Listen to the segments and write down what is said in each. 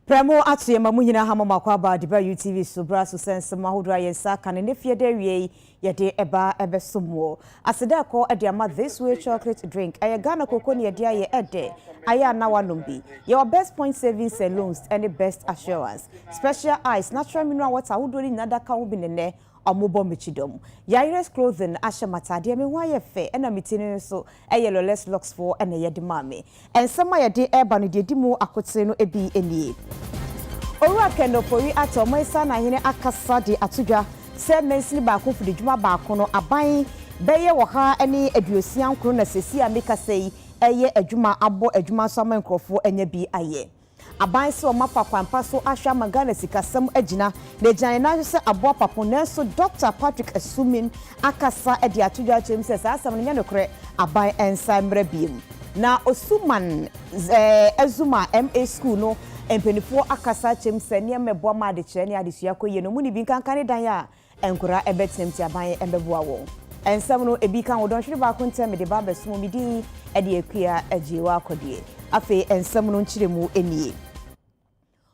Premo atuye mamunyina hama makwaba diba UTV subra so sense mahudra yensa kan ne fie da wie yede eba ebesomo aseda ko ediama this way chocolate drink aya Ghana koko ne yede aye ede aya na wanombi your best point savings and loans and best assurance special ice natural mineral water hudori nada ka ubi nene omobo michidom Yaires clothing asha matade me waye fe ena mitini so yellow less locks for ena yede mame and some yede eba no de dimu akote no ebi enie Owura kendo pori ato moisa na hene akasa de atudwa se mensini ba ko fudi djuma ba ko no aban beye wo ha ene aduosian kro na sesi ameka sei eye adwuma abo adwuma so amankrofo enya bi aye aban se o mafa kwampa so ahwa magana sikasam agina na gyan na se abo papo na so Dr. Patrick Asumin akasa ede atudwa chem se sa asam nya nokre aban ensa mra biem na Osuman Azuma MA school no empenifo akasa chem se ne mebo ma de kire ne adesua koye no muni bi kankane dan ya enkura ebetem ti aban embeboa wo ensam no ebi kan wo don hwere ba kontem de ba besumo mi din ede akua ajewa akodie afi ensam no nchiremu enie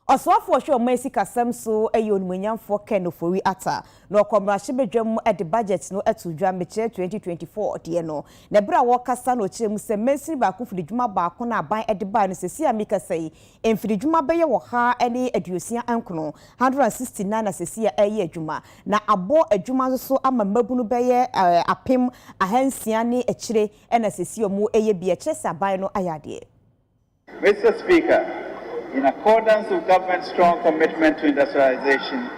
Oswafo show Mercy kasam so eyo nmunyamfo kenofori ata no komrahye bedwam ede budget no atudwa meche 2024 de no na bra wo kasa no chiremu se Mercy ba ko fididwuma ba ko na ban ede ba no sesi amika sei emfididwuma beye wo ha ene aduosia ankono 169 na sesi eye adwuma na abo adwuma so ama mabunu beye apem ahansia ne akire ena sesi omu eye bia chesa ban no ayade Mr. Speaker, in accordance with government's strong commitment to industrialization,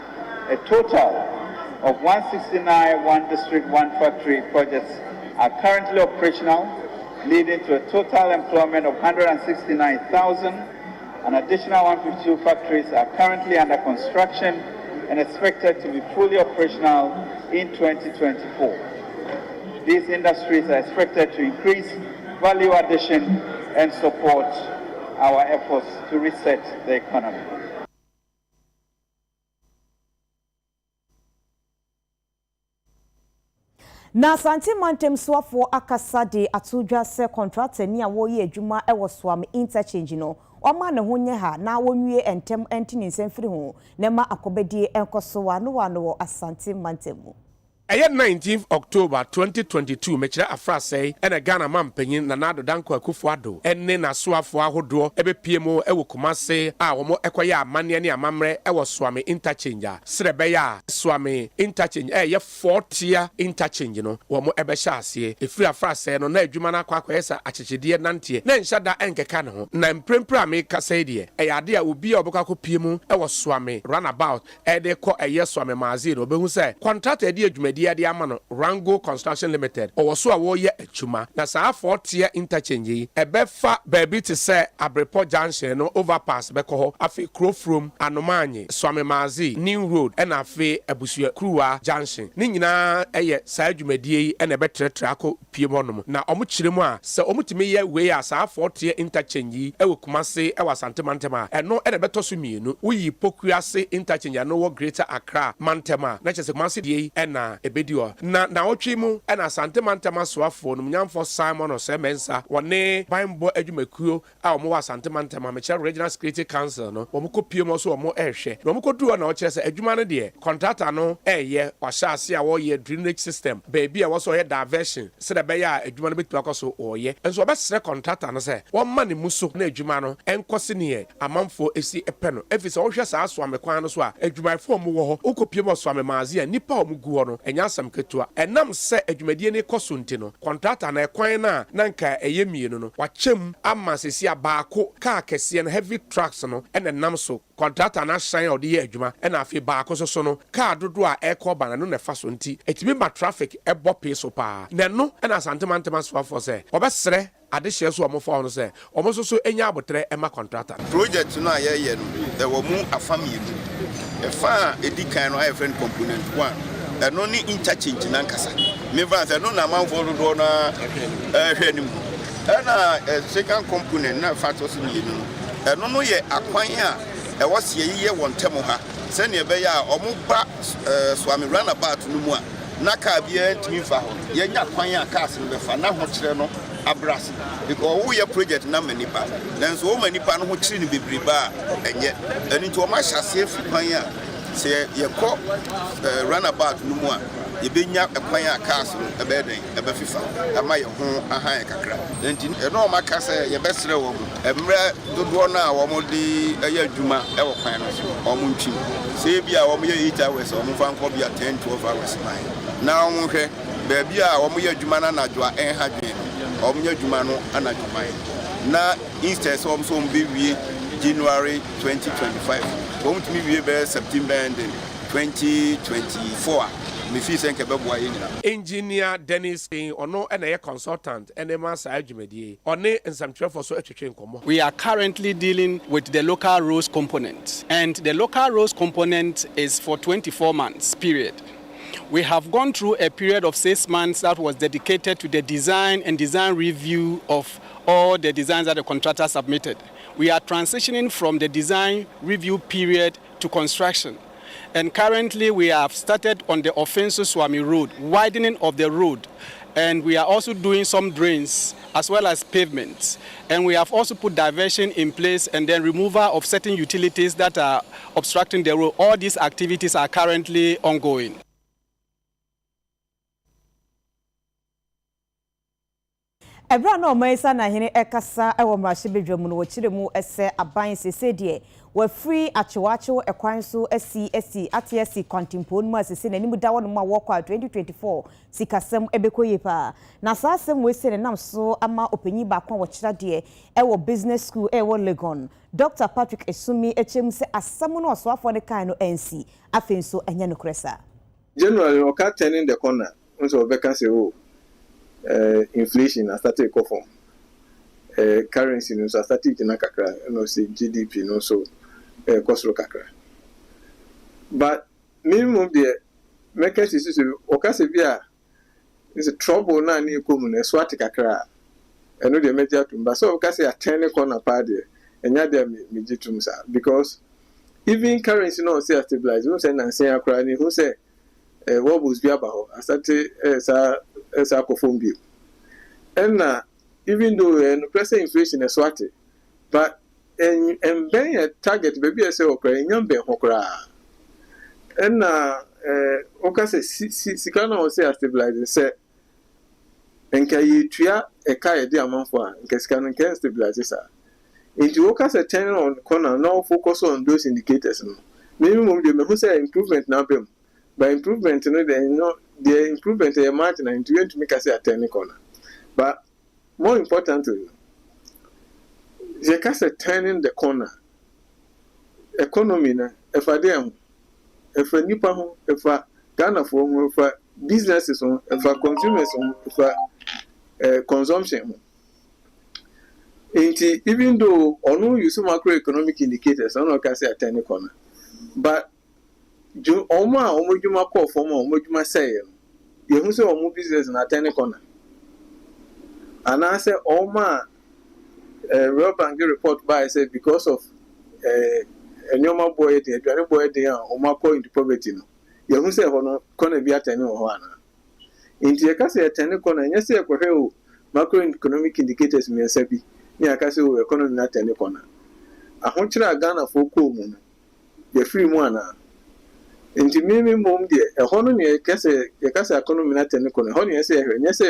a total of 169 one district, one factory projects are currently operational, leading to a total employment of 169,000. An additional 152 factories are currently under construction and expected to be fully operational in 2024. These industries are expected to increase value addition and support our efforts to reset the economy. Na santi mantem swafo akasa de atudwa se contractor ni a wo ye adwuma e wo Suame interchange no oma ne ho nye ha na wonwie entem entini nsɛmfiri ho na ma akobedie enkoso wa no wo asante mantemu Aye 19th October 2022 mechira afrasei ena Ghana mampanyin na nado danko akufuado enne na soafo ahodo ebe piemo ewo Kumase a womo ekoye amane ne amamre ewo Suame interchange srebe ya Suame interchange ye 4th interchange no womo ebe sha ase efiri afrasei no na adwuma na akwakwesa achechedie nante na nhyada enkeka ne ho na mprempra me kasa die ade a obi a obekwa kopiemu ewo Suame runabout ede ko eye Suame mazi no behu se contract ede adwuma di amano Rango Construction Limited owoso a wo ye achuma na saa 4th interchange ebefa baby to say Abrepo Junction no overpass beko ho afi Krofrom Anomanye Suame Mazi New Road and afi Abusua Kruwa Junction ni nyina eye saa dwumadie e na betretre akọ piemonom na omuchiremu a se omutimi ye we a saa 4th interchange e wo Kumase e wasante mantema eno e na betoso mienu uyi Pokuase interchange no wo Greater Accra mantema na chese Kumase die e na ebedio na otwimu e na sante mantema soafo no nyamfo Simon Osemensa wone Bible adwumakuo a omo wa sante mantema mecha Regional Security Council no omo kopiemo so omo ehwe na omo koduo na o kire se adwuma no de contractor no eye wahase a wo ye drainage system baby a wo so ye diversion se da be ya adwuma no betu akoso oye enso obesere contractor no se won ma ne muso na adwuma no enkose ne amamfo esi epe no efise wo hwe saa Suame kwan no so a adwumaifo mo wo ho okopiemo Suame Mazi a nipa omo guo no enyasam ketua enam se adwumadie ne kosonti no contractor na ekwan na nka eyemienu no wachem ama sesi abaako ka kese no heavy trucks no enenam so contractor na shine odi ye adwuma ena afi baako so no ka dodo a ekoba na no ne fa so nti etimi ma traffic ebope so pa na no ena santemantema so for se obesere adehye so omofo no se omososo enya abotre ema contractor project no aye no e wo mu afamiru e fa edikan no friend component 1 eno ni interchange nankasa me va se no na manfo do na hwenim ena second component na factors ni no eno no ye akwan a e wose ye wontemo ha se ne be ya omo ba Suame runabout no mu a na ka bia ntimi fa ho ye nya kwan a cars no be fa na ho kire no abras because we project na manipa then so manipa no ho kiri ni bebreba enye eni to ma hyase fipan a se ye ko runabout no mu a ye benya ekwan a cars no ebeden ebefifa ama ye ho ahan kakra enti eno ma ka se ye besre wo emre dodo na wo mo di eye adwuma e wo kwan no so o mo ntwi se bia wo mo ye 8 hours o mo fa nko bia 10 12 hours na wo mo hwe ba bia wo mo ye adwuma na nadwo a ha dwen o mo ye adwuma no anadwuma na instead so mo be wie January 2025 wo mo tumi wie be September ending 2024 Engineer Dennis Ono and a consultant and a master argument on and some for so we are currently dealing with the local rules component, and the local rules component is for 24 months period. We have gone through a period of 6 months that was dedicated to the design and design review of all the designs that the contractor submitted. We are transitioning from the design review period to construction. And currently we have started on the offensive Suame road, widening of the road. And we are also doing some drains as well as pavements. And we have also put diversion in place and then removal of certain utilities that are obstructing the road. All these activities are currently ongoing. Ebra no maisa na hene ekasa ewo mrahye bedwam no wachire mu ese aban sesede we free achewacho ekwan so esi atiesi kontimpon mu asese na nimu dawo no ma wokwa 2024 sikasem ebekoye pa na sasem we se nam so ama opanyi ba kwa wachira de ewo business school ewo Legon Dr. Patrick Esumi echem se asam no osoafo ne kan no NC afenso enya no kresa generally o ka turning the corner so obeka say oh inflation has started to come. Currency no so started to kakra no say GDP no so cost kakra. But minimum the market is okase bia is a trouble na ni komu na swat kakra. Eno the major tumba so okase a turning corner part there. Enya there me jitum sa because even currency no say stabilize no say na say akra ni who say what was be about I started as a cophobia. And even though present inflation is swatted, but and being a target, maybe I say, okay, young Ben Hokra. And okay, Sikana say, stabilize, say, and can you try a car dear month for and can stabilize, sir. Into Okas a turn on corner, now focus on those indicators. Minimum, the who say improvement now, by improvement, the improvement is margin and to make us a turning corner. But more importantly, the case turning the corner. Economy, if I dem, if a nipa, if a Ghana for, if a businesses, if a consumers, if a consumption. Even though I know you some macroeconomic indicators, I don't say a turning corner, but Oma Omojuma call for Omojuma say, you who say Omo business in a turning corner. And I say Oma Real Bank report by say because of a normal boy, the Johnny boy, they are Oma into poverty. You who say Hono corner be at any one. Into a case a turning corner, and yes, macroeconomic indicators may say be near a case of economy not turning corner. I want you to Ghana for cool moon. The free one. Inti mimi mumdi hono ni ekasa economy na tene kona hono yese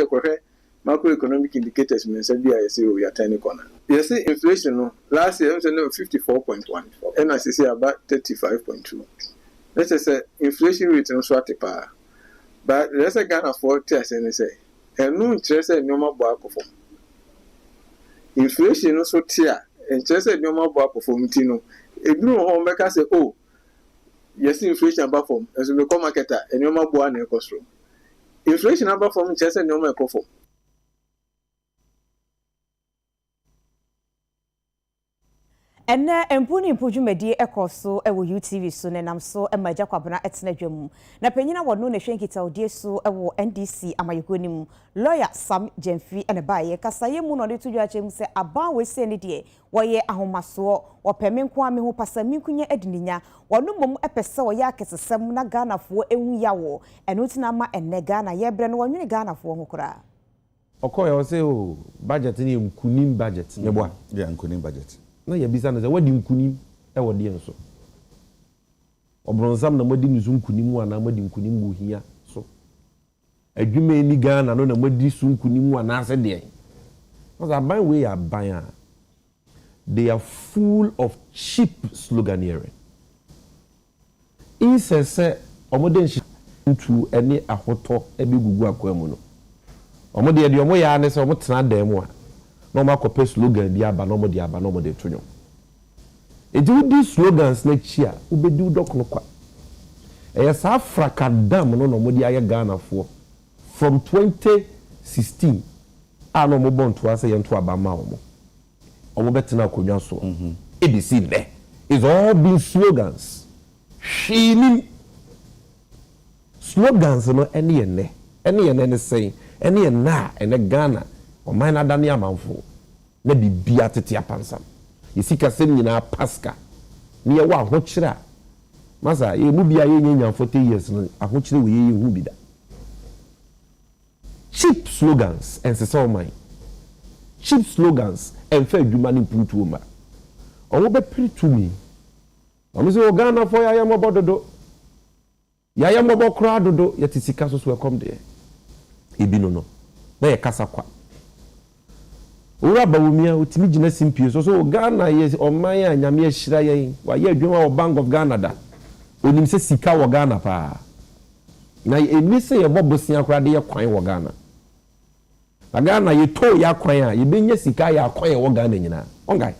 ekwohwe macroeconomic indicators me say bia yese we are tene kona yese inflation no last year was 54.1 and I say about 35.2 let's say inflation rate no so atepa but let's say Ghana for test and say enu interest nyoma bo akofo inflation no so tia interest nyoma bo akofo mtino ebru ho meka say oh yes, inflation above form as we become marketer and your mobile and cost room. Inflation above form just and your coffee. And empuni mpujumedi ekoso ewo UTV so nenam so emaja kwabena etena dwam na penyina wono ne hwenkita odie so ewo NDC amayekonimu lawyer Sam Jemfi ene baye kasaye mu no de tudwa chem se aban we se ne de woye ahomaso wopemenko ame ho pasaminkunya adininya wono mom epese woye akesesem na Ghana fo ehu yawo eno tina ma enne Ghana yebre no wonwene Ghana fo ho kura okoye o say o budget ni nkunim budget me boa yeah nkunim budget na ya bisa no say wadi nkunim e wode enso obronsam na modi nisu nkunim ana modi nkunim bo hia so adwuma ni Ghana no na modi su nkunim ana ase de because aban we aban they are full of cheap sloganeering insese omode ntu ene ahoto ebe gugu akwam no omode de omo ya ne se omo tena dan mu a na omo akopɛ slogan bi aba na omo de aba na omo de tonyo eji di slogans na chia ubedi udokno kwa eya sa frakadam no no omo de aye Ghana fo from 2016 a no omo bonto ase ye nto aba ma omo betena akonwa so ABC there is all been slogans shini slogans no ene ne say ene na ene Ghana o man na dane amanfo na bibia tete apansam yesika sem nyina paska ne ye wa ho kira masa ye mu bia ye nyanya 40 years no aho kira we ye hu bida cheap slogans and so mine cheap slogans and fa adwuma ne puntu ma owo be pritu mi omo se o Ghana for ya mo bododo ya mo bokra dodo yeti sika so so come there ebi no na ye kasa kwa ora bawumia otimi gina simpie so Ghana ye oman ya nyame ahira yen wa ye adwuma wo Bank of Ghana da onim se sika wo Ghana pa na emi se ye bobosia kra de ye kwan wo Ghana na Ghana ye to ya kwan a ye benya sika ya kwan wo Ghana nyina ongai.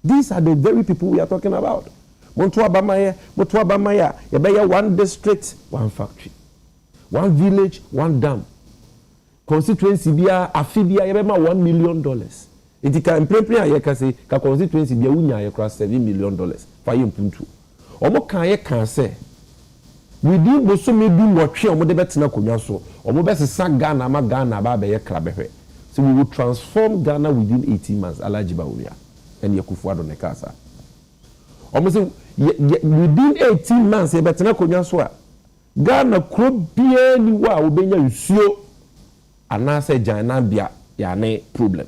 These are the very people we are talking about. Monto abamaya ye be one district one factory, one village one dam, constituency bia afibia ye be ma $1 million. It can prepare ye can say ka constituency bia unya ye cross $7 million for ye mpuntu omo kan ye kan say within boso me du nwotwe omo de betena konwa so omo be sesa Ghana ma Ghana ba be ye krabehwe. So we will transform Ghana within 18 months alajiba uria and Yakufuado Nekasa. Almost within 18 months, you better not conjure Ghana could be anywhere, Ubenya, you and I say Janabia, Yane problem.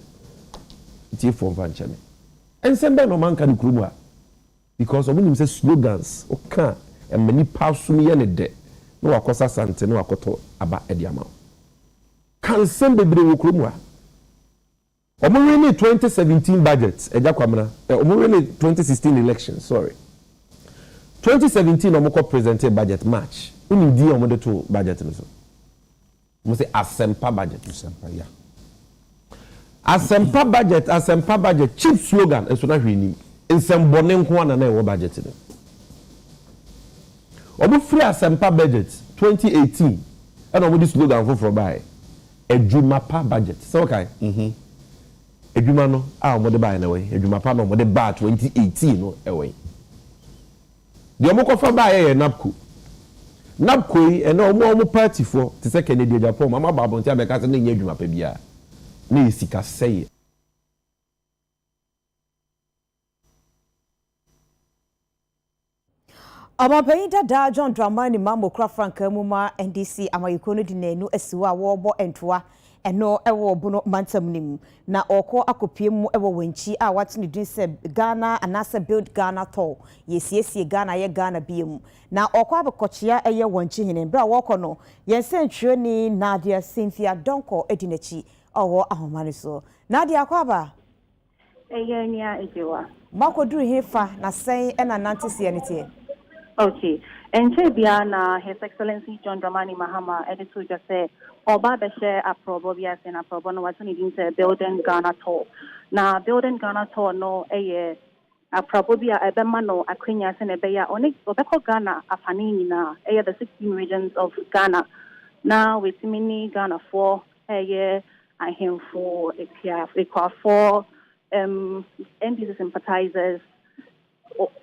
It's a form of channel. And send them a man can do because of when you say slogans, okay, and many pass me any day. No, of course, Santa, no, Akoto, about Ediama. Can send the Brewkrumwa. Omureni 2017 budget eja kwamna omureni 2016 elections sorry 2017 omoko presented budget match uni di omodo to budget no so mo say asempa budget yeah asempa budget cheap slogan eso na hwini nsembone nko ana na e wo budget no omo free asempa budget 2018 and omo di slogan for buy edwuma pa budget so okay edwuma no a mo de buy na we edwuma pa no mo de ba 2018 no ewe de omo kofa buy ye napko yi ene omo party for te se Kennedy Japan mama babon ti abeka se na nya edwuma pa bia na esika sei Amapayin da John Dramani Mambo kra Franka muma NDC amayikono di nenu esiwa wobo entwa eno ewo bono mantamnim na oko akopiem mu ewo wenchi a watni din se Ghana anase build Ghana to yesiesie Ghana ye Ghana biem na oko abekochia eye wanchi hene bra woko no yense ntwoni Nadia Cynthia Donko edinachi owo ahomane so Nadia kwaba eyenia ejewa makoduru hefa na sen ena nantisi enete. Okay. And Chebiana, His Excellency John Dramani Mahama, editor just said, Oba Beshe Aprobobias and Aprobono was needing to building Ghana tour. Now, building Ghana tour, no, Aprobobia, Ebemano, Aquinas, and Ebeya, Onyx, Obeko Ghana, Afanina, the 16 regions of Ghana. Now, with mini Ghana 4, I him for a 4 NDC sympathizers,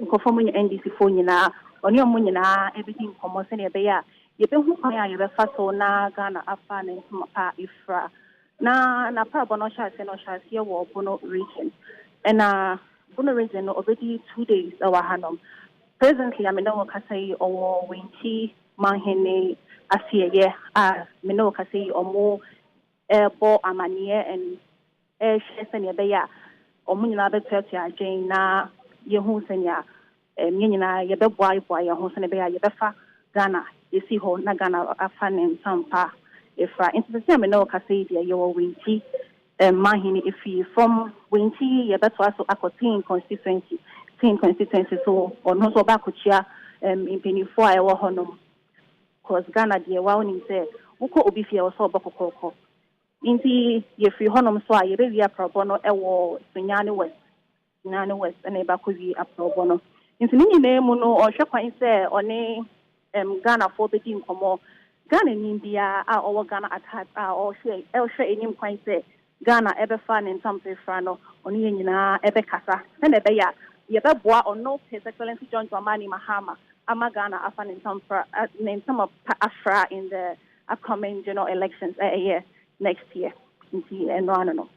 conforming NDC for Nina. Oni omunyina everything komo se ne be ya ye be hu kwan ya ye be fa so na Ghana afa na ntuma ifra na pa bono sha se wo bono region and bono region no already 2 days our hanom presently I mean no ka say owo winchi manhene asiye me no ka say omo bo amaniye and share senior beya or munina better Jane na yehu senior nyina yebeboa iboa yehu senior beya yebefa Ghana yesi ho na Ghana afan and sampa efra into the same no kase dia yewo winti mahini ifi from winti yebeto aso akotin constituency so ono so ba kuchia impinifo a ewo honom cause Ghana dia wa oni say uko obi fie wo so obokokoko inti ye free honom so a ye be wi aprobo ewo Sunyane West ene ba ko wi aprobo no inti ni nyina mu no o hwekwan say oni Ghana for be din komo Ghana ni bia a owo Ghana attack a o hwe enim kwan say Ghana ebe fa ne ntampe fra no oni ye nyina ebe kasa ene be ya ye be boa ono His Excellency John Dramani Mahama ama Ghana afa ne ntampa ne ntam afra in the upcoming general elections next year. No.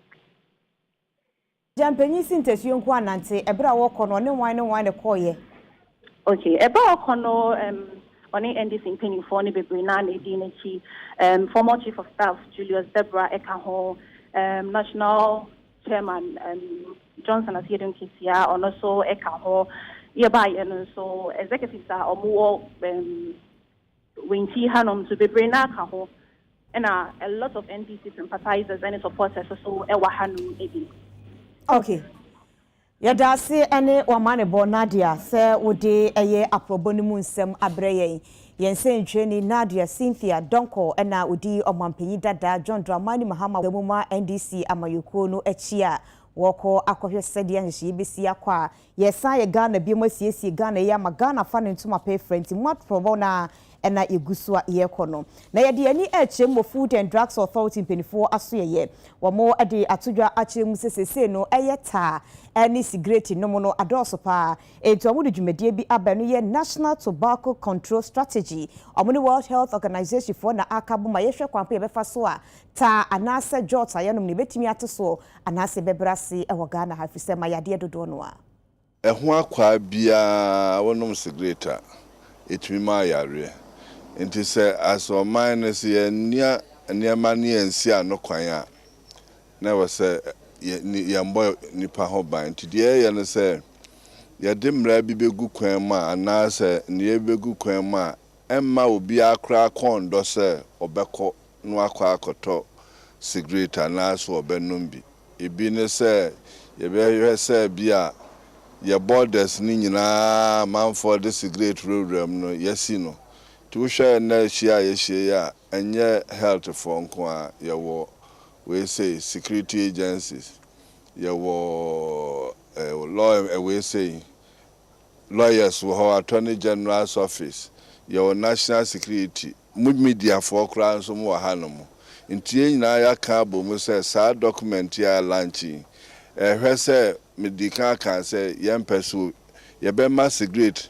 Jampenyi sintesu nko anante ebra wo kono ne wan ne koye. Okay, ebra kono oni NDC mpanyinfo ne bebre na na di n'echi former chief of staff Julius Deborah Ekaho national chairman Johnson Asiedon Kisia ono so Ekaho yeba ye so executives are omo winti hanom to bebre na Ekaho and a lot of NDC sympathizers and supporters so ewa hanum ebi. Okay. Yadase ene wamane Nadia se wode eye aproboni mu nsem abreye yense ntweni Nadia Cynthia Donko ena odi omampanyi dada John Dramani Mahama wemuma NDC amayuko no echia woko akohwe sede anhye besi akwa yesa ye Ghana biemo siesie Ghana ya magana fa ne ntuma pay friend mu aprobo na ena egusua yekono na yede ani echemmo Food and Drugs Authority mpanyinfo aso ye womo ade atodwa achemu sesese no eyeta any cigarette no mo no adoso pa eto amudu dwumadie bi abanu ye National Tobacco Control Strategy omuni World Health Organization for na akabu ma yehwe kwampa ye befa so a ta anase jota yenom ne betimi ateso anase bebrase ewo Ghana hafise ma yade dodo no a eho akwa bia wonom cigarette etimi ma yare nti se aso minus ye nia mani ensi anokwan a na wo se ye mbo nipa ho ban nti de ye no se ye de mra bi begu kwan ma ana se ne begu kwan ma emma obi akra kondo se obekọ no akwa akoto cigarette na so obenum bi ebi ne se ye be ye se bia ye borders ni nyina man for the cigarette program no yesi no to share na share ya enye health for nko a ye wo we say security agencies ye wo law we say lawyers wo attorney general's office ye wo national security media for kra so mo ha no mo ntie nyina ya ka bo mo say sa document ya launching hwese medical can say yam peso ye be ma cigarette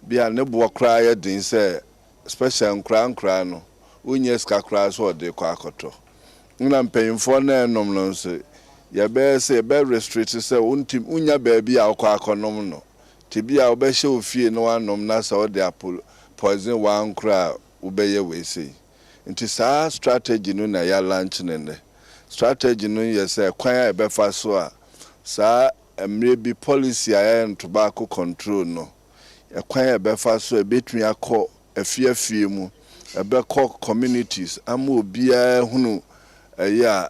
bia ne bo kra ya din say special nkra no unye ska kra so de kwa akoto nna mpanyimfo na enom no so ye be say be restrict say untim unya ba bia akwa akonom no ti bia obehye ofie no anom na say o de poison one kra ubeye we say nti sa strategy no na ya launch ne strategy no ye say kwan e be fa so a sa maybe policy and tobacco control no kwan e be fa so e betumi akọ afie mu e be communities ama obia hunu ya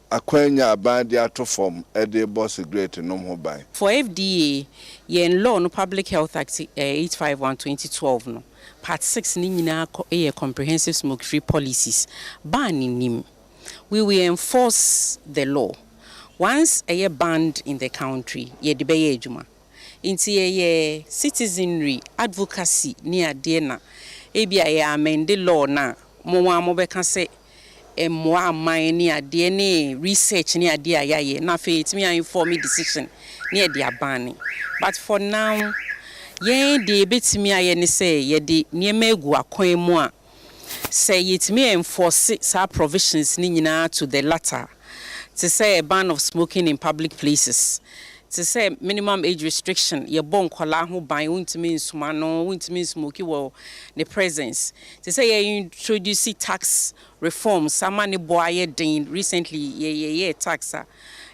akwanya abandi ato form e dey boss great no ho ban for FDA yen law no Public Health Act 851/2012 no part 6 ni nyina comprehensive smoke free policies ban nim we will enforce the law once a banned in the country ye de be adwuma inti ye citizenry advocacy ni ade na ebia ye amend the law na mo be ka se mo aman ni ade ni research ni ade ayaye na fe itimi inform decision ni e de abani but for now ye de betimi aye ni say ye de niema egu akwan mu a say itimi enforce sa provisions ni nyina to the latter to say a ban of smoking in public places to say minimum age restriction, your bon kola who buy won't mean sumano, won't mean smoky well the presence. To say you introduce tax reform, some money boy ding recently, yeah, taxa.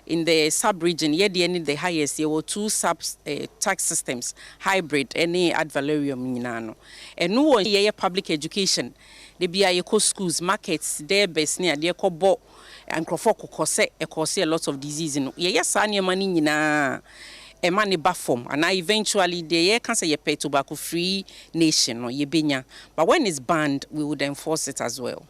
In the sub-region, the highest, there were two tax systems, hybrid, any ad valorem, and no one public education. They be a schools, markets, their best near their cobo and crofoko cause a lot of disease. Yes, any money a money baffom, and I eventually the can say a pay tobacco free nation or yebenya. But when it's banned, we would enforce it as well.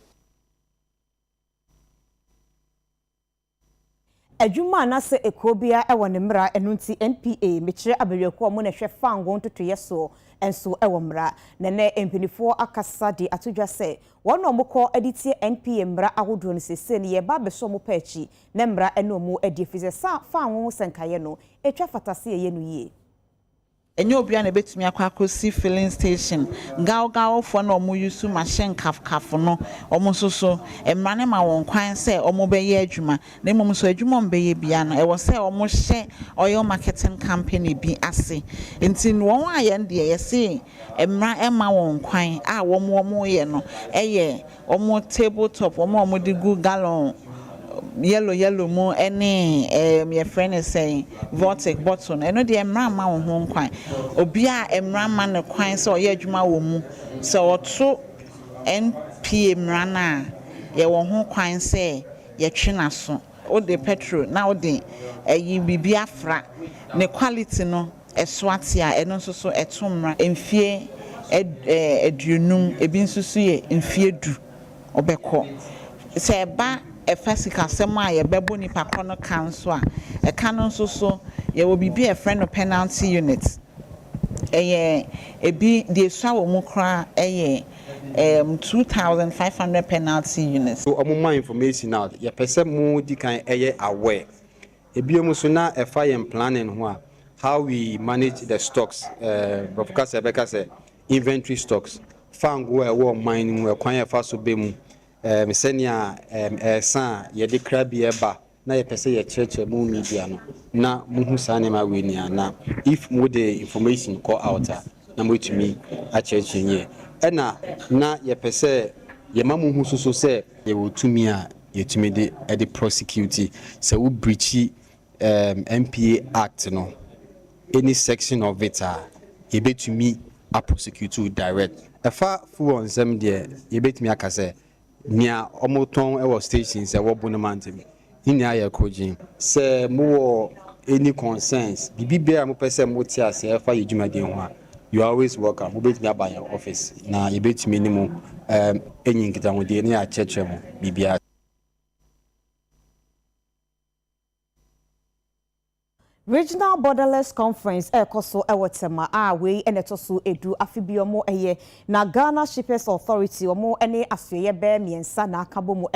Adwuma na se ekobia e wɔ ne mra enu nti NPA mekire abeyeko mo na hwɛ fango ntoto yeso enso e wɔ mra na ne empinifo akasa de atodwa se wɔn no mokɔ editie NPA mra ahodo no sese ne ye ba beso mo pa achi na mra eno mo edi fize sa fango senkaye no etwa fatase ye no yie. Enyo obia na betumi akwakosi filling station gaw fo na omo yusu machine kaf no omo soso emane ma won kwan se omo beye adwuma na mom so adwuma mbeye bia no e wo se omo hye oil marketing company bi ase nti no won aye nde ye se emra ema won kwan a womo ye no eye omo tabletop omo de gu gallon yellow mo any my friend is saying vortex bottle eno de emra ma wo ho kwan obi a emra ma ne kwan so ye adwuma wo mu so oto NPA emra na ye wo ho kwan se ye twe na so o de petrol na o de yi bibi afra ne quality no eso ate a eno so so etomra emfie edunum ebi nsusu ye emfie du obekọ se ba efasika sema ye bebo ni pakono kanso a e kanon so ye will be a friend of penalty unit ebi de swa wo mu kra 2500 penalty units so more information out ye pese mu di kan aware ebi mu so na e fa ye planning ho a how we manage the stocks because ebeka say inventory stocks fango e wo mining we kwan e fa so be mu mesenia san ye de krabi eba na ye pese ye church mu media no na muhu sane ma we nia na if mo the information call out na mo tumi a church nye na ye pese ye ma muhu so se ye wo tumi a ye tumi de prosecute se wo breach MPA act no any section of it ye betumi a prosecute direct efa fu on sem de ye betumi akase nia omoton ewo stations e wo bonomantem ini aye kojin se mo any concerns bibi a mo pese mo ti ase e fa yedwumaden ho a you always welcome mo betimi aba your office na ye betimi ni mo enyin kita mo de ni a cheche mo bibia. Regional Borderless Conference ekoso ewotema we enetoso edu afibiomo na Ghana Shippers Authority omo ene asuyeye be miensa na akabomu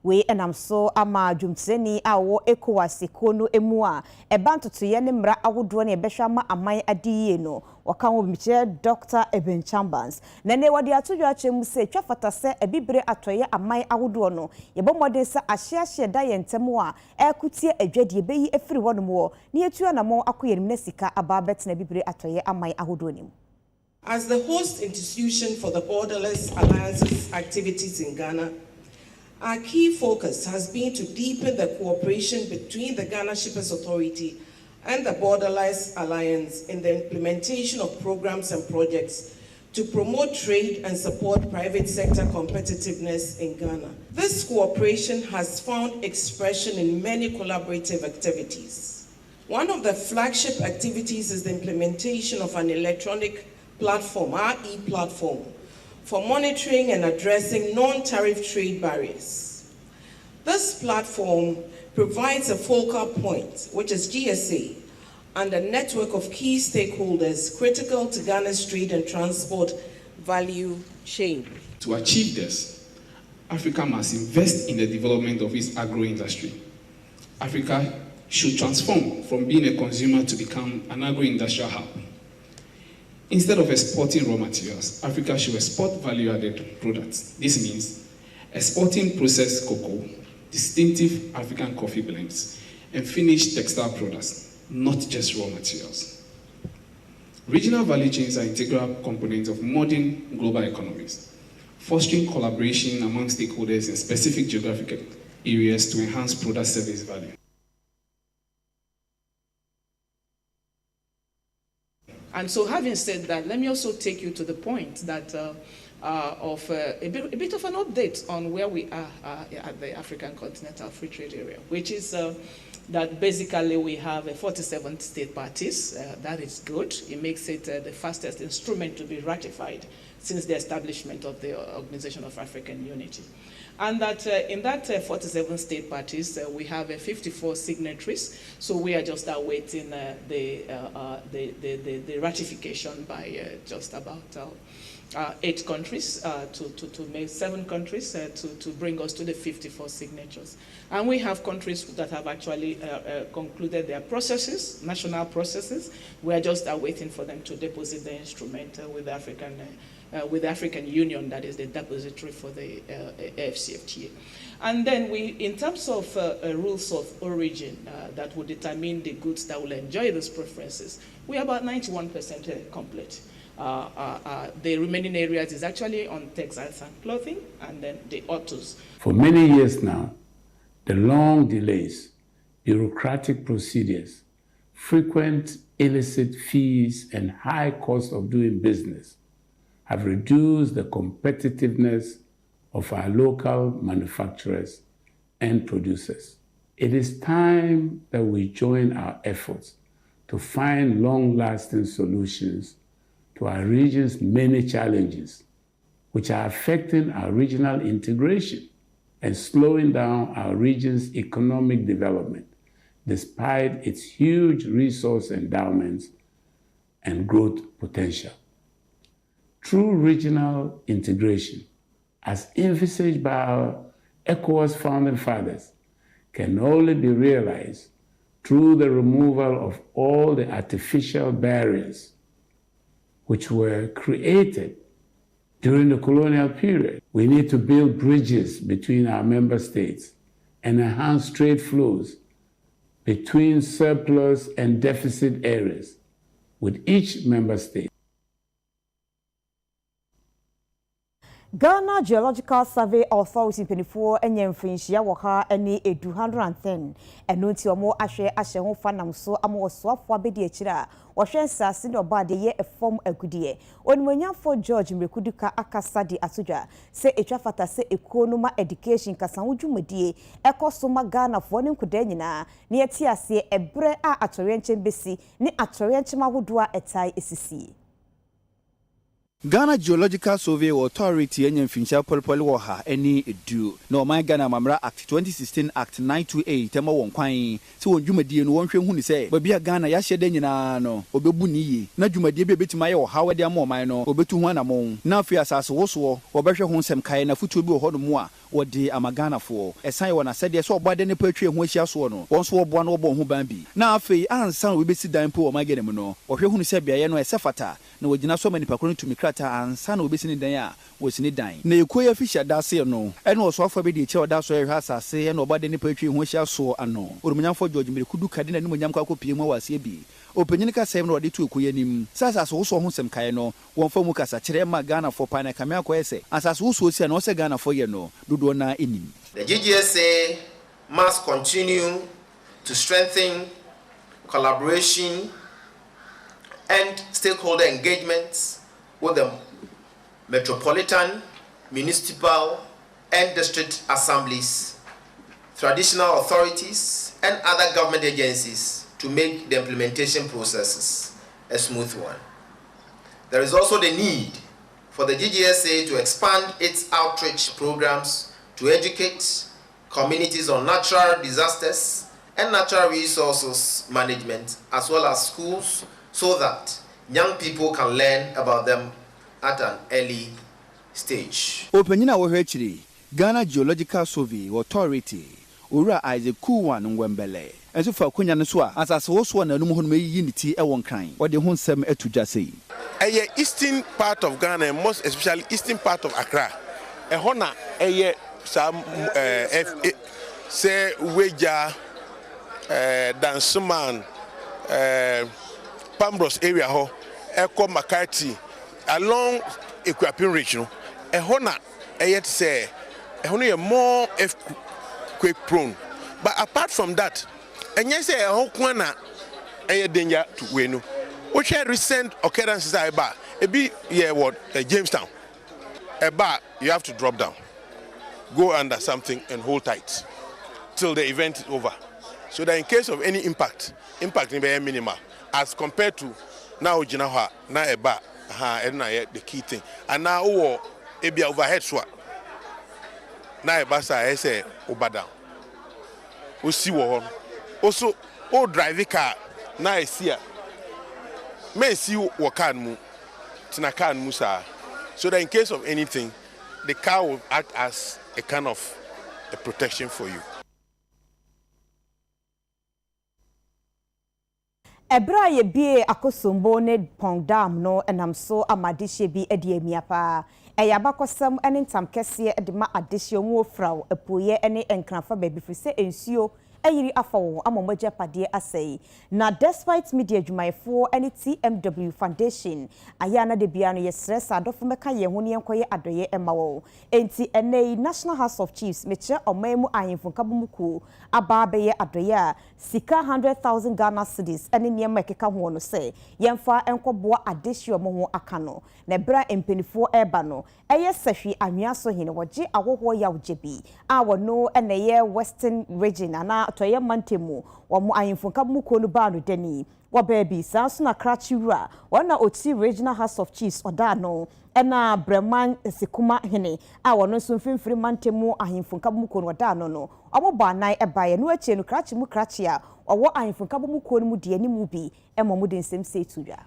we enamso ama dwumtseni wo ECOWAS kono emu a ebantotoye ne mra awodo ne ebehwa ma aman adiye no waka ho miche Dr. Eben Chambers na ne wade atodwa chemu se twafata se ebibre atoye aman awodo no yebomode se ahye da yentemu a ekutie adwade beyi efiri wono ni etua na mo akoyenim na sika ababet na bibre atoye aman awodo nim. As the host institution for the Borderless Alliance's activities in Ghana, our key focus has been to deepen the cooperation between the Ghana Shippers Authority and the Borderless Alliance in the implementation of programs and projects to promote trade and support private sector competitiveness in Ghana. This cooperation has found expression in many collaborative activities. One of the flagship activities is the implementation of an electronic platform, our e-platform, for monitoring and addressing non-tariff trade barriers. This platform provides a focal point, which is GSA, and a network of key stakeholders critical to Ghana's trade and transport value chain. To achieve this, Africa must invest in the development of its agro-industry. Africa should transform from being a consumer to become an agro-industrial hub. Instead of exporting raw materials, Africa should export value-added products. This means exporting processed cocoa, distinctive African coffee blends, and finished textile products. not just raw materials. Regional value chains are integral components of modern global economies, fostering collaboration among stakeholders in specific geographic areas to enhance product service value. And so, having said that, let me also take you to the point that a bit of an update on where we are at the African Continental Free Trade Area, which is that basically we have 47 state parties. That is good. It makes it the fastest instrument to be ratified since the establishment of the Organization of African Unity. And that in that 47 state parties, we have 54 signatories. So we are just awaiting the ratification by just about 8 countries to make 7 countries to bring us to the 54 signatures. And we have countries that have actually concluded their processes, national processes. We are just awaiting for them to deposit the instrument with the African Union, that is the depository for the AfCFTA. And then we, in terms of rules of origin that will determine the goods that will enjoy those preferences, we are about 91% complete. The remaining areas is actually on textiles and clothing, and then the autos. For many years now, the long delays, bureaucratic procedures, frequent illicit fees, and high cost of doing business have reduced the competitiveness of our local manufacturers and producers. It is time that we join our efforts to find long-lasting solutions to our region's many challenges, which are affecting our regional integration and slowing down our region's economic development, despite its huge resource endowments and growth potential. True regional integration, as envisaged by our ECOWAS founding fathers, can only be realized through the removal of all the artificial barriers which were created during the colonial period. We need to build bridges between our member states and enhance trade flows between surplus and deficit areas with each member state. Ghana Geological Survey Authority penifo enye mfinhia wo ha eni 210 eno nti omo ahwe ho fanam so amo soafo abedi akira wo hwe nsase ne obade ye efom agudie onimonyafo George Mrekuduka akasadi atudwa se etwafata se ekonoma education kasanwo dwumadie ekosoma Ghana fo ne nkuda nyina ne eti ase ebre a atorenche besi ne atorenche mahodoa etai esisi. Ghana Geological Survey Authority enye mfinhia polpoli wo ha eni edu na oman Ghana Mamra Act 2016 Act 928 tema won kwan se won dwumadie no wonhwe hu ni se babia Ghana ya hyede nyina no obebu ni yi na dwumadie be betima ye wo ha wade am oman no obetu hu anamon na afi asase woso obehwe hu nsem kai na futuo bi wo hodo mu a wode amagana fo esan wona sede so obade ne patwe hu ahia so no won so oboa no obo hu ban bi na afi ansan we besi dan po oman Ghana mu no ohwe hu ni se bia ye no esefata na wogina so mani pakro ntumi krata ansa na obesi ni dan a wosini dan na ekoya fisha dase no ene oso afo be de che oda so ehwa asase ene obade ne patwe hu ahia so ano orumunyamfo George Mrekuduka de na nimonyam kwa kopie mu awase bi openyini ka sem no ode tu ekoya nim sasa so so hu sem kai no won fa mu kasa kire ma Ghana fo pa na kame akoyese asase wo so si na o se Ghana fo ye no dodo na enim. The GGSA must continue to strengthen collaboration and stakeholder engagements with the metropolitan, municipal, and district assemblies, traditional authorities, and other government agencies to make the implementation processes a smooth one. There is also the need for the GGSA to expand its outreach programs to educate communities on natural disasters and natural resources management, as well as schools, so that young people can learn about them at an early stage. Openyina wo hwechiri Ghana Geological Survey Authority ora Isaac Kuwan Ngwembele enso fa konya ne so a asase wo so na num ho no yi niti e won kan wo de ho nsem atudwa sei eastern part of Ghana and most especially eastern part of Accra hona some say Weja Dansuman Pambros area ho eko Makati along Equapin Ridge no ehona eyet say ehona more earthquake prone, but apart from that enye say ehon kwana eye danger to we no which recent occurrences are eba ebi yeah what Jamestown eba you have to drop down, go under something and hold tight till the event is over, so that in case of any impact will be minimal as compared to now Jinaha na eba and the key thing, and now ebia overhead swap na eba sa say over down we see what also drive car na see may see what can move tina can musa, so that in case of anything the car will act as a kind of a protection for you. Ebra ye bie akosombo ne pong dam no enam so amadihye bi ediamia pa eyabakosam ene ntam kese edema adihye mu ofraw epoye ene enkrafa baby frise ensuo ayiri afawo amomagya pade asai na despite media adwumayefo ene TMW Foundation ayana de bia no yesresa adofo meka ye ho ne enkoye adoye emawo enti ene National House of Chiefs meche omamu ahemfo kabumuku aba beye adoye sika 100,000 Ghana cedis ene niema keka ho no se yemfa enkoboa adehye omo ho aka no na bra empenifo eba no eye sahwi anwea so hene woje awoho ya wojebi a wono ene ye Western region ana toye mantemu womo ahemfo kabumuku no ba no dani wa baby sanso na krachira wana oti Regional House of Chiefs oda no ena Breman Sekuma hene a wono so mfimfiri mantemu ahemfo kabumuku no oda no omo ba nan ebaye no ache no krachi mu krachi a owo ahemfo kabumuku no mu de ani mu bi emomu de nsem setuya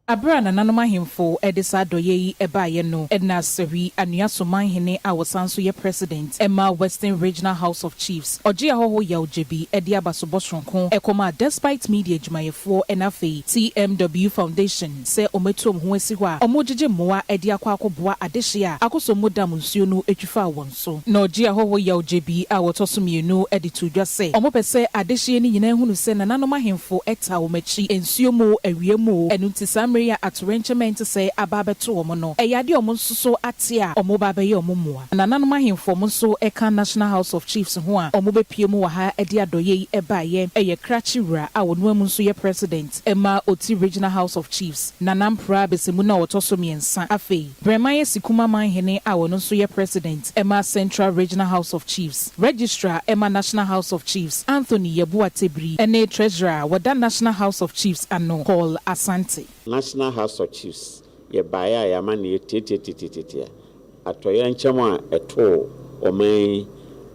Abra na nanoma himfo edisa doye ebaye no edna sewi anua soman hene a wosanso ye president Emma Western Regional House of Chiefs oje ahoho ya ojebi edi abasobosronko ekoma despite media adwumayefo enafe TMW Foundation se ometom ho asi ho a omogege moa edi akwakoboa adehye a akosomo dam nsuo no etwifa wonso na oje ahoho ya ojebi a wotosomienu edi tudwa se omopese adehye ni nyina hunu se na nanoma himfo eta omachi ensuo mo awiemu enuntisam at arrangement say ababeto omono eyade omonsoso atia omobabe omomua na nanoma himfo monso eka National House of Chiefs ho a omobepiemu wa ha ede adoye ebaye eye krachira a wonuamu nso ye president Emma Oti Regional House of Chiefs nanampra besemu na otoso miensa afei Bremaye Sikuma manhene a wono nso ye president Emma Central Regional House of Chiefs registrar Emma National House of Chiefs Anthony Yebuatebri ene treasurer wada National House of Chiefs ano Paul Asante National House of Chiefs ye baya ya mani tete atoye nchema eto omen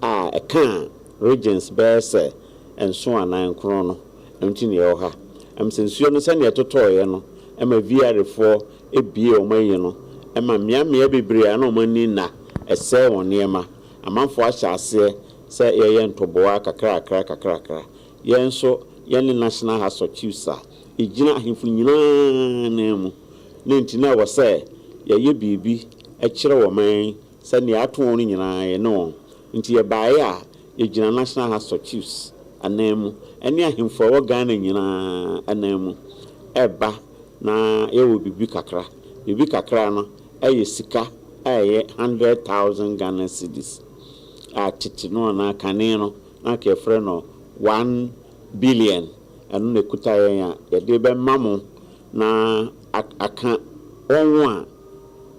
a eka regions bese enso anan kro no enti ne oha amsensuo no se ne etotoye no ema VR4 ebie omen no ema miamia bebre ana omani na ese woniema amanfo ahyase se ye ntoboa kakra yenso ye National House of Chiefs ejina ahemfo nyina nemu nentina wo se ye bibi ekire wo man se ne ato no nyina ye no nti ye baaye a ejina National House of Chiefs anemu ene ahemfo wo Ghana nyina anemu eba na ye wo bibi kakra no eye sika eye 100,000 Ghana cedis a titi no na kane no na ke frɛ no 1 billion anu ne kuta ya de be mamo na aka onwo a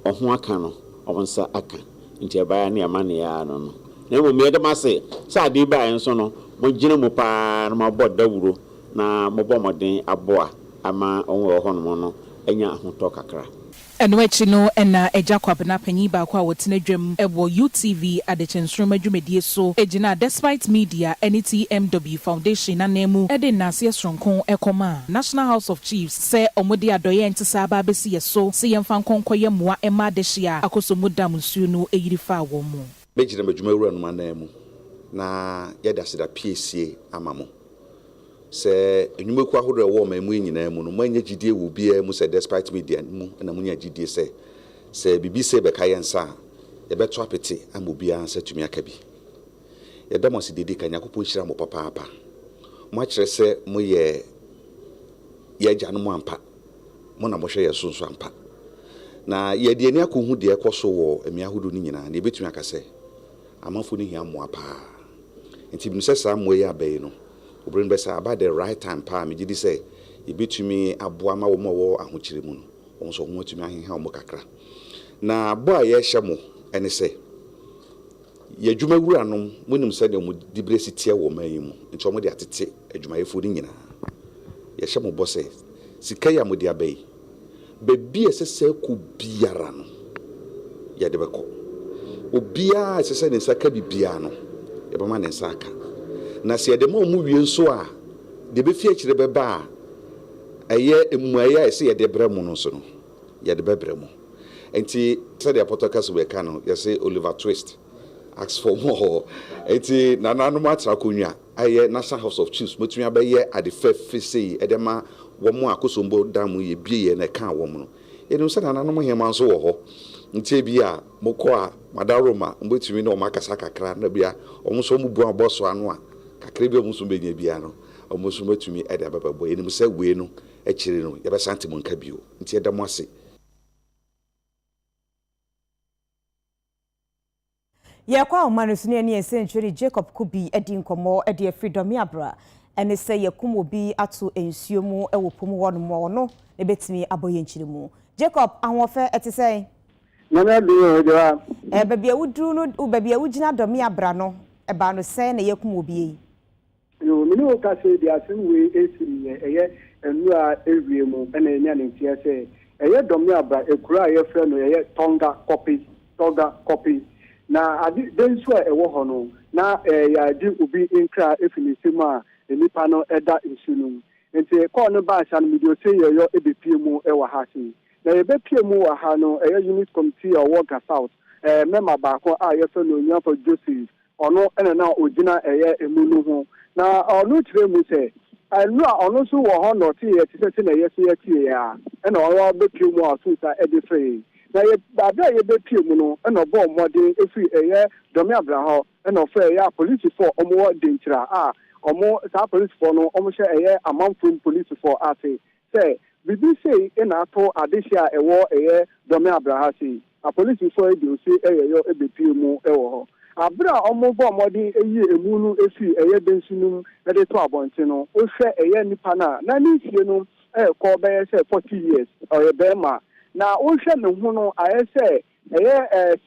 oho aka no obonsa aka nti baya ne amane ya no na mo me de mase sa de ba enso no mo gina mo pa na mo boda wuro na mo bo moden aboa ama onwo ho no no enya ahoto kakra Enwechi no ena ejakwabena panyi ba kwa wotene dwem ebo UTV adechenstroma dwumedie so ejina despite media NTMW Foundation anemu ede nase sronkon ekoma National House of Chiefs se omode adoye ntisa aba besi yeso se yemfa nkonkoye moa ema dehia akosomu dam nsuo no eyirifa wo mu bejina medwuma wura no manemu na yeda sida PCA amamo se enyumeku ahodo ewo mamu nyina mu no manya gidie wo bia mu se despite media mu na munya gidie se bibi se be kayensa ye beto apete amobia ansa tumi aka bi ye demo se dede kanya kopon hira mo papa mo akire se mo ye ye agya no mu ampa mo na mo hwe ye sonso ampa na ye de ani akɔhu de ɛkɔso wɔ emi ahodo ni nyina na ebetumi akase amanfo ni hia mo apa nti bi sɛ mo ye abai no obren bɛsa about the right time pa me gidi sɛ ebetumi aboa ma wo mo wɔ ahokyere mu no wɔn so ho atumi aheha wo kakra na bo a ye hye mo ɛne sɛ ye adwuma wura no monim sɛ de mo dibresi tie wɔ man yi mu nti wɔn de atete adwumayɛfo ni nyina ye hye mo bɔ sɛ sika ya mo de abai bebi esese ku biara no ya de beko obia esese ne nsaka bibia no ye bema ne nsaka na se de ma mu wie nso a de be fie kire beba a eye emuaya ese ye de brɛ mu no so no ye de bebrɛ mu enti se de apotokas we ka no ye say Oliver Twist ask for more enti nananu matra konwa aye National House of Chiefs motumi abaye ade fefe sei edema womo akosombo damu ye bie na ka womo no enu se nananom hema nso wo ho ntie bi a mokɔ a madaroma mbotumi na o makasa kakra na bia omo so mu bu aboso ano a kakra bi omo so benya bia no omo so matumi ede abababo enu se we no akire no ye be sante mo nka bio ntie edam ase ye kwa o manusuni ene ensenchuri Jacob Kubi edi nkomo ede freedom abra ene se yekum obi ato ensuo mu ewo pom wono mo no ebetimi aboye nchirimu Jacob ahofe etise nana bi hoja bebia wudru no bebia wugina domi abra no eba no se na yekum obi yo mini o ka se dia sem we esiri eye enu a ewie mu ena enya ne ntia se eye domi abra ekura ye frɛ no eye tonga copy na adi densu a ewo ho no na ya di obi nkra efinisem a enipa no eda nsunum nti call no ba sha no medio say yo ebepie mu ewa ha sei na ebepie mu wa ha no unit committee or work south member ba ko a ye fe no nya for Joseph ono ena na ogina emunu ho na ono kire mu se anu a ono so wo ho no te ye te na ye so ye tie ya ena ono bepie mu asusa edifree na ye babia ye bepie mu no ena bo modern efi domi abraho ena ofe police for omo denchira a omo sa police for no omo hye amanfo police for ase say bibi say ina to adehia ewo domi abraha say a police for dey say yo ebepie mu ewo ho abra omo bo modern eyi emunu efi densunum na de to abonte no o hwe nipa na ni fie no ko be say 40 years or bema na o hwe ne hu no aye say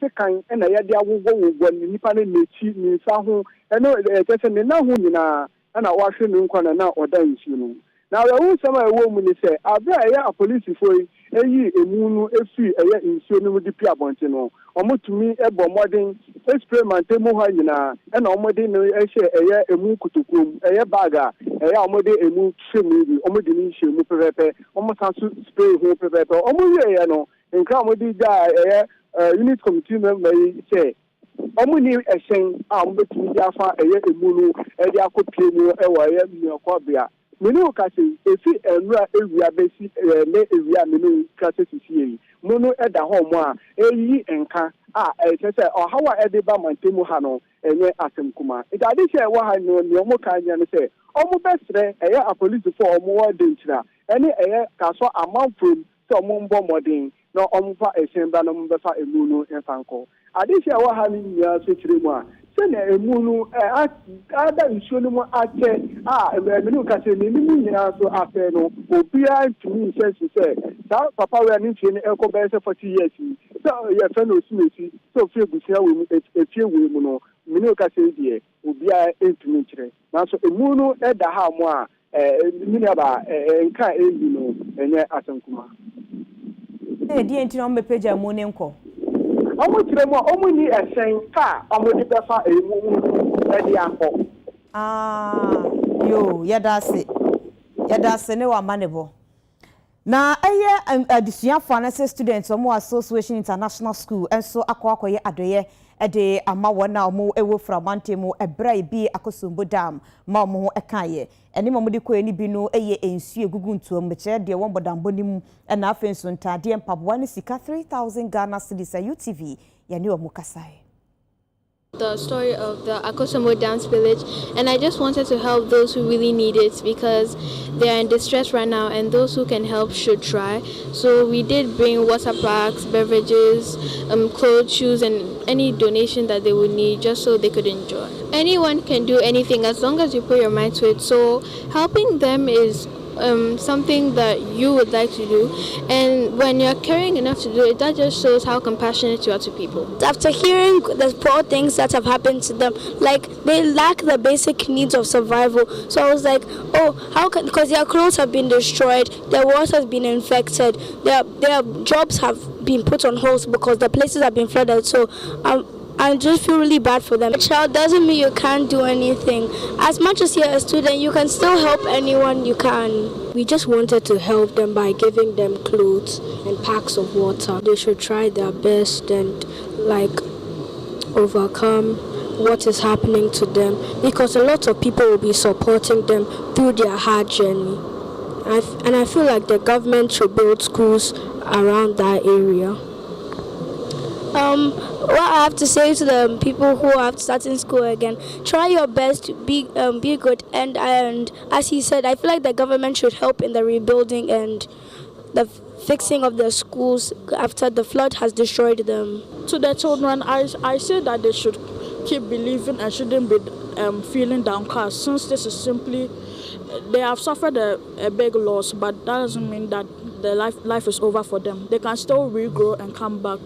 sekan na ye de awowo nipa na mechi ni sa ho eno tese ne na hu nyina na wa hwe ne nkwana na oda nsu no na we hu sama ewo mu ni say abia a police for eyi emunu efi nsu no di pi abonte no omotumi ebo modern experiment mu ha nyina na omode no ehye emu kutukum baga omode emu hwemu bi omode ni hwemu pepepe omosanso spray ho pepepe omowie no nkra omode ja unit committee member say omuni ehyen a ombetumi afa emunu edi akopie mu ewo miokobia minu kasi efi enura ewia besi ne ewia minu kasi sisi munu eda ho mo a eyi enka a etese ohawa ediba mantemu ha no enye asemkuma idade se wo ha no ne omo kan nya no se omo besre a police for omo wa denchira ene kaso amanfom se omo mbo modern no omo fa esemba no mbe fa emunu enfanko ade se wo ha ni nya so kire mu a sene emunu ada nsuo no mu ate menu ka se ni nyina so afe no obia ntumi sense se sa papa we ani fie ni eko be se 40 years so ye fe no simesi so fie gusia we mu efie we mu no menu ka se die obia ntumi kire na so emunu eda ha mu a nyina ba nka eyi no enye asankuma die ntino mbepeja mu ne nko omo kire mo omo ni esen ka omo di befa emu edi akọ yo yadase ne wa manebo na adisuafo anase students omo association international school enso akoye adoye ede ama wona omo ewo frabante mu ebra bi akosombo dam ma omo ho ekaye eni mo de ko eni bi no eye ensu egugu ntuom beche de won bodambo nim na afenso ntade empaboa ne sika 3000 Ghana cedis UTV ya ne omo kasai The story of the Akosombo Dance Village, and I just wanted to help those who really need it because they are in distress right now, and those who can help should try. So we did bring water packs, beverages, clothes, shoes, and any donation that they would need just so they could enjoy. Anyone can do anything as long as you put your mind to it. So helping them is something that you would like to do, and when you're caring enough to do it, that just shows how compassionate you are to people. After hearing the poor things that have happened to them, like they lack the basic needs of survival, so I was like, oh, how can, because their clothes have been destroyed, their water has been infected, their jobs have been put on hold because the places have been flooded, so I just feel really bad for them. A child doesn't mean you can't do anything. As much as you're a student, you can still help anyone you can. We just wanted to help them by giving them clothes and packs of water. They should try their best and overcome what is happening to them, because a lot of people will be supporting them through their hard journey. And I feel like the government should build schools around that area. What I have to say to the people who are starting school again, try your best to be good, and as he said, I feel like the government should help in the rebuilding and the fixing of the schools after the flood has destroyed them. To the children, I say that they should keep believing and shouldn't be feeling downcast, since this is simply, they have suffered a big loss, but that doesn't mean that the life is over for them. They can still regrow and come back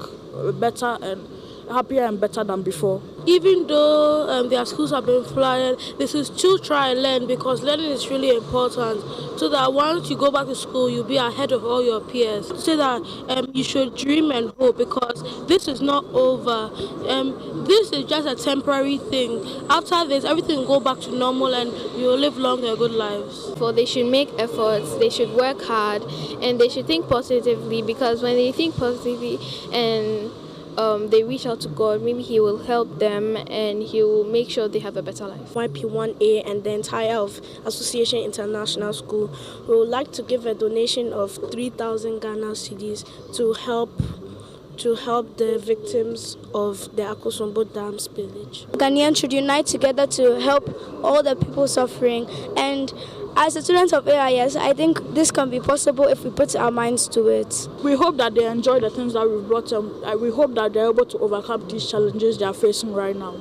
better and happier and better than before. Even though their schools have been flooded, they should still try and learn, because learning is really important, so that once you go back to school, you'll be ahead of all your peers. So that you should dream and hope, because this is not over. This is just a temporary thing. After this, everything will go back to normal and you'll live long and good lives. So they should make efforts, they should work hard, and they should think positively, because when they think positively and they reach out to God, maybe He will help them and He will make sure they have a better life. YP1A and the entire of Association International School would like to give a donation of 3,000 Ghana cedis to help the victims of the Akosombo Dam spillage. Ghanaians should unite together to help all the people suffering, and as a student of AIS, I think this can be possible if we put our minds to it. We hope that they enjoy the things that we've brought them. We hope that they're able to overcome these challenges they are facing right now.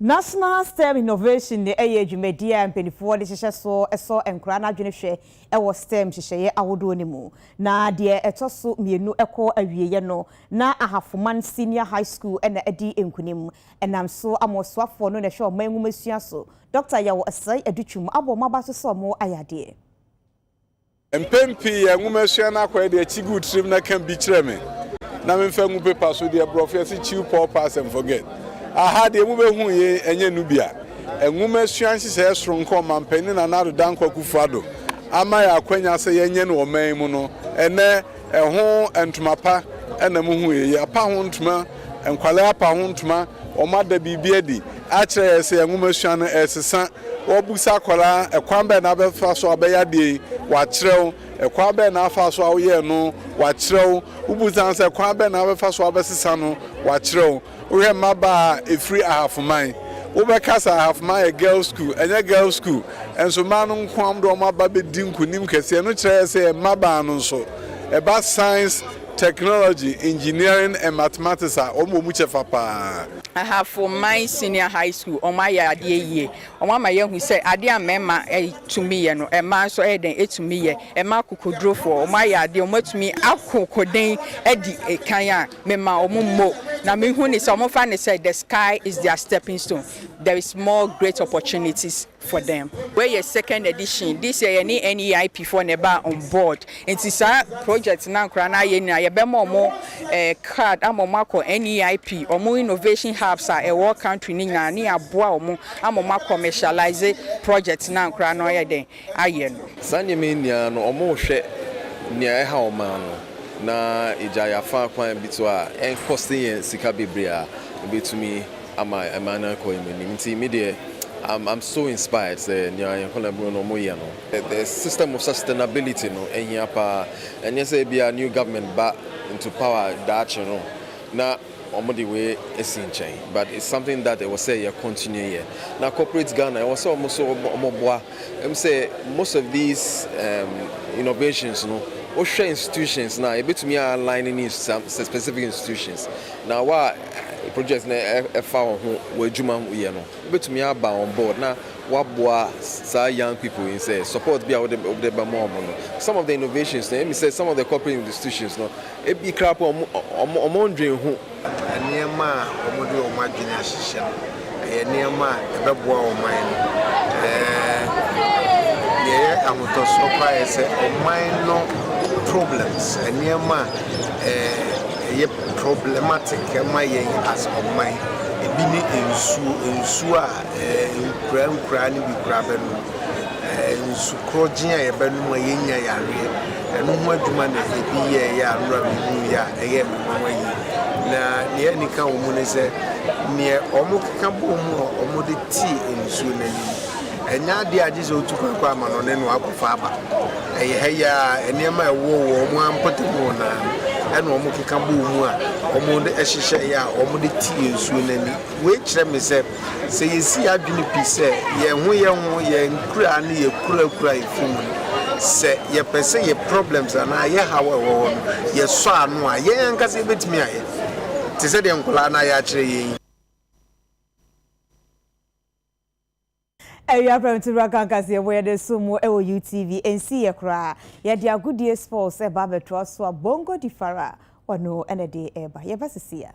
National STEM Innovation the eye dwumadi a mpenifoɔ de hyehyɛ so ɛsɔ nkura na adwene hwɛ ɛwɔ STEM hyehyɛ ahodoɔ ne mu na de ɛtɔ so mienu ɛkɔ awieye no na Ahafoman Senior High School ɛna ɛdi nkunim ɛnam so amɔsoafoɔ no na hwɛ ɔman nwumasua so Dr. Yawo Asai Adutwum abɔ maba so sɛ ɔmo ayade mpempi nwumasua na akɔ de achigu trim na kan bi kyerɛ me na memfa ngu paper so de brofesi chew poor pass and forget aha de mu behu ye enye nubia enwuma suansi se sronko mampani na nado danko kufuado ama ya akwanya se yenye no oman mu no ene eho entumapa ena mu hu ye apa ho ntuma enkwale apa ho ntuma omada bibia di a kire se enwuma suan esesa obusa kwala ekwan be na befa so abeya de wa kirew ekwan be na afa so awoye no wa kirew ubusa se ekwan be na befa so abesesa no wa kirew we have maba a free Ahafoman. Ubekasa Ahafoman a girls' school, and a girls' school, and so man kwam do maba be dinku nim kese no kire say maba no so about science, technology, engineering and mathematics are omo mu chefa pa. Ahafoman Senior High School on my ade ye on my young who say ade amema to me no e man so e den to me ye e ma kokodro for my ade o matumi akokoden edi ekan a mema omummo na me hu ni so mo fa ni say the sky is their stepping stone. There is more great opportunities for them. Where your second edition this year any NEIP for neba on board into sa project na nkra na ye na ye be mo card amomako NEIP omo innovation hubs are a world country ni na ni aboa omo amomako commercialize project na nkra no ye den aye no sanye me nia no omo hwe nia e ha o ma no na ijaya fa kwan bitu a en cost yen sika bebre a betumi ama emana ko emini nti me de I'm so inspired. The system of sustainability, and yes, be a new government back into power. That now. Way is in chain, but it's something that I will say you continue here. Now, corporate Ghana, I was almost say most of these innovations, or share institutions now, a bit to me are aligning in some specific institutions. Now, what projects na found where Juma, but to me are on board now. What young people in say support be out the more. Some of the innovations, let me say some of the corporate institutions, it be crap on wondering who. Nema omudu omagina ashisha nema ebebwa oman amutoso kwa ese oman no problems nema ye problematic ma ye as oman ebi ni ensu a nkura ni bi kura benu ensu krojin a ye benu ma yenya yare enu ho adwuma na ebi ye ya anura mi ya eye mama yi na ne ni ka wo ne se ne omo ka bo mu omo de ti ensu na ni enya de agi so tu kwa ma no ne no akofa aba eye ya enema ewo omo ampote mu na eno omo ka bo mu a omo de ehihye ya omo de ti ensu na ni we kire me se yesi adwene pi se ye nkura ne ye kura ifum se ye pese ye problems na ye hawe wo ye so anu a ye ankase betimi aye ti se de nkola na ya kire yin Eya premtu rakankase ye de sumo e wo UTV NC ye kra ye de agudie sports e ba betro so bongo difara ono ene de eba ye basisia